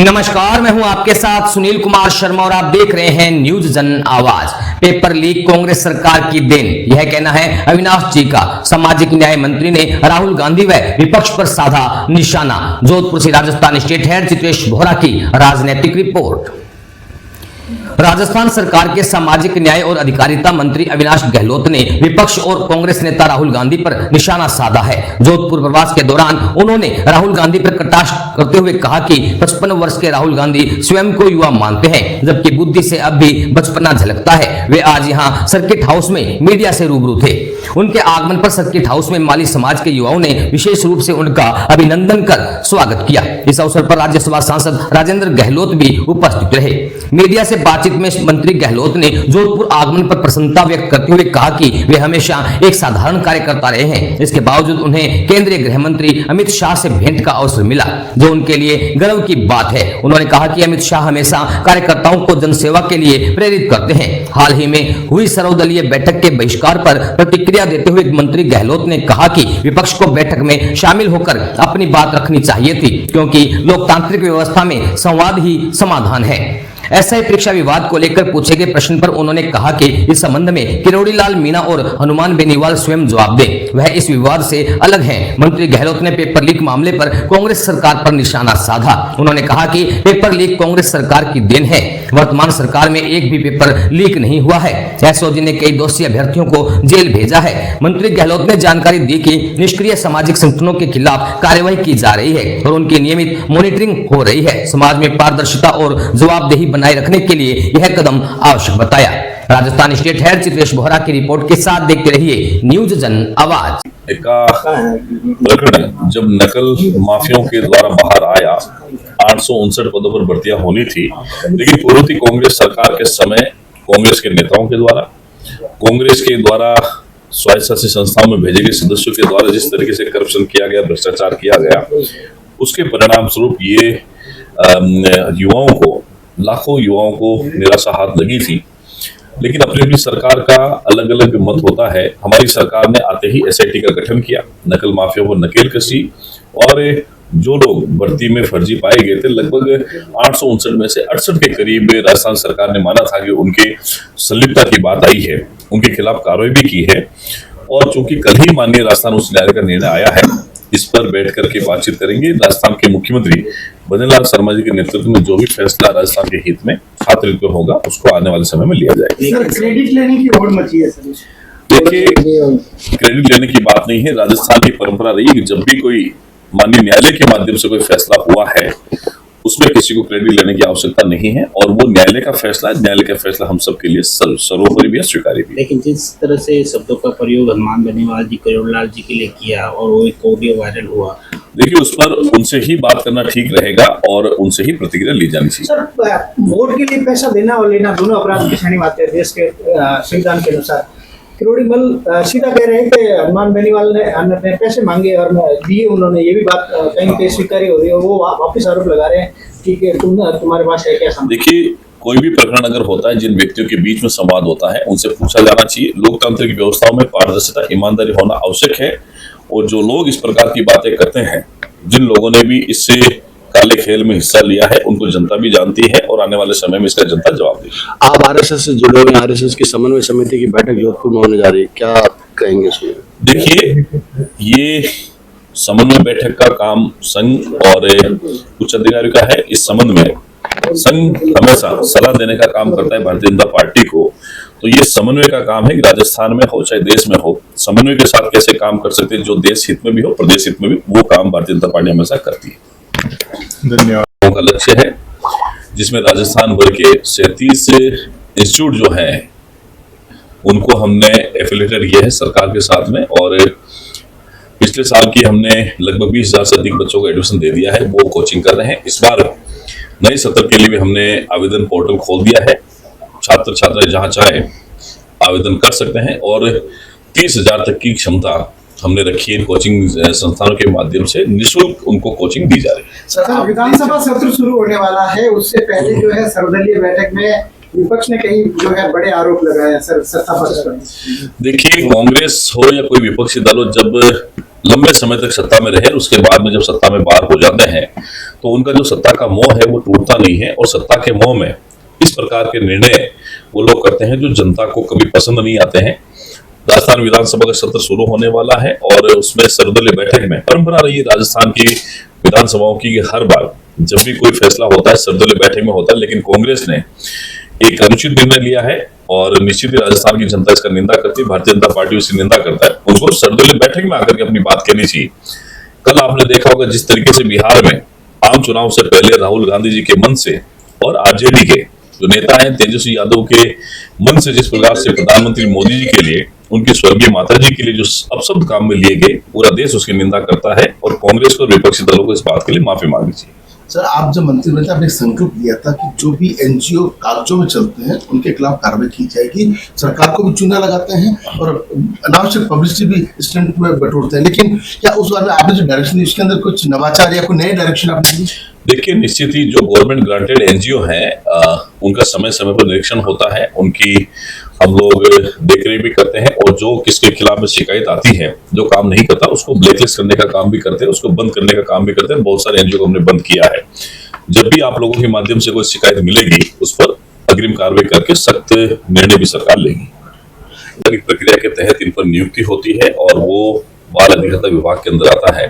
नमस्कार, मैं हूं आपके साथ सुनील कुमार शर्मा और आप देख रहे हैं न्यूज जन आवाज। पेपर लीक कांग्रेस सरकार की देन, यह कहना है अविनाश जी का। सामाजिक न्याय मंत्री ने राहुल गांधी व विपक्ष पर साधा निशाना। जोधपुर से राजस्थान स्टेट हेड चित्रेश बोहरा की राजनीतिक रिपोर्ट। राजस्थान सरकार के सामाजिक न्याय और अधिकारिता मंत्री अविनाश गहलोत ने विपक्ष और कांग्रेस नेता राहुल गांधी पर निशाना साधा है। जोधपुर प्रवास के दौरान उन्होंने राहुल गांधी पर कटाक्ष करते हुए कहा कि 55 वर्ष के राहुल गांधी स्वयं को युवा मानते हैं, जबकि बुद्धि से अब भी बचपना झलकता है। वे आज यहां सर्किट हाउस में मीडिया से रूबरू थे। उनके आगमन पर सर्किट हाउस में माली समाज के युवाओं ने विशेष रूप से उनका अभिनंदन कर स्वागत किया। इस अवसर पर राज्यसभा सांसद राजेंद्र गहलोत भी उपस्थित रहे। मीडिया से बातचीत में मंत्री गहलोत ने जोधपुर आगमन पर प्रसन्नता व्यक्त करते हुए कहा कि वे हमेशा एक साधारण कार्यकर्ता रहे हैं। इसके बावजूद उन्हें केंद्रीय गृह मंत्री अमित शाह से भेंट का अवसर मिला, जो उनके लिए गर्व की बात है। उन्होंने कहा कि अमित शाह हमेशा कार्यकर्ताओं को जनसेवा के लिए प्रेरित करते हैं। हाल ही में हुई सर्वदलीय बैठक के बहिष्कार पर प्रतिक्रिया देते हुए मंत्री गहलोत ने कहा कि विपक्ष को बैठक में शामिल होकर अपनी बात रखनी चाहिए थी, क्योंकि लोकतांत्रिक व्यवस्था में संवाद ही समाधान है। ऐसा ही परीक्षा विवाद को लेकर पूछे गए प्रश्न पर उन्होंने कहा कि इस संबंध में किरोड़ी लाल मीणा और हनुमान बेनीवाल स्वयं जवाब दें, वह इस विवाद से अलग हैं। मंत्री गहलोत ने पेपर लीक मामले पर कांग्रेस सरकार पर निशाना साधा। उन्होंने कहा कि पेपर लीक कांग्रेस सरकार की देन है। वर्तमान सरकार में एक भी पेपर लीक नहीं हुआ है। एसओजी ने कई दोषी अभ्यर्थियों को जेल भेजा है। मंत्री गहलोत ने जानकारी दी कि निष्क्रिय सामाजिक संगठनों के खिलाफ कार्रवाई की जा रही है और उनकी नियमित मॉनिटरिंग हो रही है। समाज में पारदर्शिता और जवाबदेही बनाए रखने के लिए यह कदम आवश्यक बताया। राजस्थान स्टेट हेड चित्रेश बोहरा की रिपोर्ट के साथ देखते रहिए न्यूज जन आवाज। प्रकरण जब नकल माफियों के द्वारा बाहर आया, 859 पदों पर भर्तियां होनी थी, लेकिन पूर्ववर्ती कांग्रेस सरकार के समय कांग्रेस के नेताओं के द्वारा, कांग्रेस के द्वारा स्वायत्तशासी संस्थाओं में भेजे गए सदस्यों के द्वारा जिस तरीके से करप्शन किया गया, भ्रष्टाचार किया गया, उसके परिणाम स्वरूप ये युवाओं को, लाखों युवाओं को निराशा हाथ लगी थी। लेकिन अपनी अपनी सरकार का अलग अलग मत होता है। हमारी सरकार ने आते ही एसआईटी का गठन किया, नकल माफिया को नकेल कसी और जो लोग भर्ती में फर्जी पाए गए थे, लगभग 859 में से 68 के करीब राजस्थान सरकार ने माना था कि उनके संलिप्तता की बात आई है, उनके खिलाफ कार्रवाई भी की है। और चूंकि कल ही माननीय राजस्थान उच्च न्यायालय का निर्णय आया है, इस पर बैठ करके बातचीत करेंगे। राजस्थान के मुख्यमंत्री भजनलाल शर्मा जी के नेतृत्व में जो भी फैसला राजस्थान के हित में छात्र हित में होगा, उसको आने वाले समय में लिया जाएगा। क्रेडिट लेने की होड़ मची है सर। देखिए, क्रेडिट लेने की बात नहीं है। राजस्थान की परंपरा रही है कि जब भी कोई माननीय न्यायालय के माध्यम से कोई फैसला हुआ है, उसमें किसी को क्रेडिट लेने की आवश्यकता नहीं है। और वो न्यायालय का फैसला है, न्यायालय का फैसला हम सबके लिए सर्वोपरि भी है, स्वीकार्य भी। लेकिन जिस तरह से शब्दों का प्रयोग हनुमान बेनीवाल जी, किरोड़ी लाल जी के लिए किया और वो एक ऑडियो वायरल हुआ, देखिए, उस पर उनसे ही बात करना ठीक रहेगा और उनसे ही प्रतिक्रिया ली जानी चाहिए। सर, वोट के लिए पैसा देना और लेना दोनों अपराध की श्रेणी में आते हैं देश के संविधान के अनुसार। किरोड़ी मल सीधा कह रहे हैं कि हनुमान बेनीवाल ने अपने पैसे मांगे और दिए उन्होंने, ये भी बात कहीं कहीं स्वीकार्य हो रही है। वो वापस आरोप लगा रहे हैं कि तुम्हारे पास है क्या समझ। देखिए, कोई भी प्रकरण अगर होता है, जिन व्यक्तियों के बीच में संवाद होता है, उनसे पूछा जाना चाहिए। लोकतांत्रिक व्यवस्थाओं में पारदर्शिता, ईमानदारी होना आवश्यक है। और जो लोग इस प्रकार की बातें करते हैं, जिन लोगों ने भी इससे काले खेल में हिस्सा लिया है, उनको जनता भी जानती है और आने वाले समय में इसका जनता जवाब देगी। आप आरएसएस से जुड़े हुए, आरएसएस की समन्वय समिति की बैठक जोधपुर में होने जा रही है, क्या कहेंगे इसमें? देखिए, ये समन्वय बैठक का काम संघ और उच्च अधिकारियों का है। इस संबंध में संघ हमेशा सलाह देने का काम करता है भारतीय जनता पार्टी को। तो ये समन्वय का काम है कि राजस्थान में हो चाहे देश में हो, समन्वय के साथ कैसे काम कर सकते हैं, जो देश हित में भी हो, प्रदेश हित में भी, वो काम भारतीय जनता पार्टी हमेशा करती है। धन्यवाद। का लक्ष्य है जिसमें राजस्थान भर के 37 इंस्टीट्यूट जो हैं, उनको हमने एफिलिएटेड किया है सरकार के साथ में। और पिछले साल की हमने लगभग 20,000 से अधिक बच्चों को एडमिशन दे दिया है, वो कोचिंग कर रहे हैं। इस बार नए सत्र के लिए भी हमने आवेदन पोर्टल खोल दिया है। छात्र छात्राएं जहां चाहे आवेदन कर सकते हैं और 30,000 तक की क्षमता हमने रखी है। कोचिंग संस्थानों के माध्यम से निःशुल्क उनको कोचिंग दी जा रही है। सर, विधानसभा सत्र शुरू होने वाला है, उससे पहले जो है सर्वदलीय बैठक में विपक्ष ने कहीं जो है बड़े आरोप लगाए हैं सर सत्ता पक्ष पर। देखिए, कांग्रेस हो या कोई विपक्षी दल हो, जब लंबे समय तक सत्ता में रहे, उसके बाद में जब सत्ता में बाहर हो जाते हैं, तो उनका जो सत्ता का मोह है वो टूटता नहीं है, और सत्ता के मोह में इस प्रकार के निर्णय वो लोग करते हैं जो जनता को कभी पसंद नहीं आते हैं। राजस्थान विधानसभा का सत्र शुरू होने वाला है और उसमें सर्वदलीय बैठक में परंपरा रही है राजस्थान की विधानसभाओं की, हर बार जब भी कोई फैसला होता है सर्वदलीय बैठक में होता है, लेकिन कांग्रेस ने एक अनुचित निर्णय लिया है और निश्चित ही राजस्थान की जनता इसका निंदा करती है, भारतीय जनता पार्टी उसकी निंदा करता है। उनको सर्वदलीय बैठक में आकर के अपनी बात कहनी चाहिए। कल आपने देखा होगा जिस तरीके से बिहार में आम चुनाव से पहले राहुल गांधी जी के मन से और आरजेडी के जो नेता हैं तेजस्वी यादव के मन से जिस प्रकार से प्रधानमंत्री मोदी जी के लिए, उनकी स्वर्गीय माता जी के लिए जो अपशब्द काम में लिए गए, पूरा देश उसकी निंदा करता है और कांग्रेस को और विपक्षी दलों को इस बात के लिए माफी मांगनी चाहिए। सर, आप जब मंत्री बने थे आपने एक संकल्प लिया था कि जो भी एनजीओ कागजों में चलते हैं उनके खिलाफ कार्रवाई की जाएगी, सरकार को भी चूना लगाते हैं और अनावश्यक पब्लिसिटी भी स्टंट में बटोरते हैं, लेकिन क्या उस बारे में आपने जो डायरेक्शन दी उसके अंदर कुछ नवाचार या कोई नए डायरेक्शन आपने दी? देखिए, निश्चित ही जो गवर्नमेंट ग्रांटेड एनजीओ हैं उनका समय समय पर निरीक्षण होता है, उनकी हम लोग देखरेख भी करते हैं, और जो किसके खिलाफ में शिकायत आती है, जो काम नहीं करता उसको ब्लैकलिस्ट करने का काम भी करते हैं, उसको बंद करने का काम भी करते हैं। बहुत सारे एनजीओ को हमने बंद किया है। जब भी आप लोगों के माध्यम से कोई शिकायत मिलेगी उस पर अग्रिम कार्रवाई करके सख्त निर्णय भी सरकार लेगी। प्रक्रिया के तहत इन पर नियुक्ति होती है और वो बाल अधिकारिता विभाग के अंदर आता है।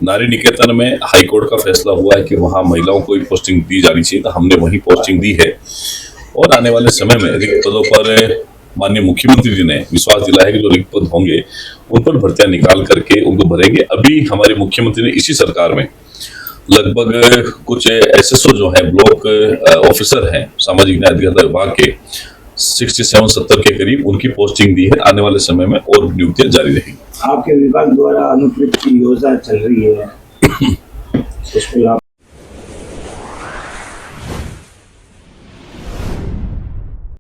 नारी निकेतन में हाईकोर्ट का फैसला हुआ है कि वहां महिलाओं को पोस्टिंग दी जानी चाहिए, तो हमने वही पोस्टिंग दी है और आने वाले समय में रिक्त पदों पर माननीय मुख्यमंत्री जी ने विश्वास दिलाया कि जो रिक्त पद होंगे उन पर भर्तियां निकाल करके उनको भरेंगे। अभी हमारे मुख्यमंत्री ने इसी सरकार में लगभग कुछ एसएसओ जो है ब्लॉक ऑफिसर हैं सामाजिक न्याय अधिकारिता विभाग के 67-70 के करीब उनकी पोस्टिंग दी है। आने वाले समय में और नियुक्तियां जारी रहेंगी। आपके विभाग द्वारा अनुप्रयुक्त योजना चल रही है, उसको आप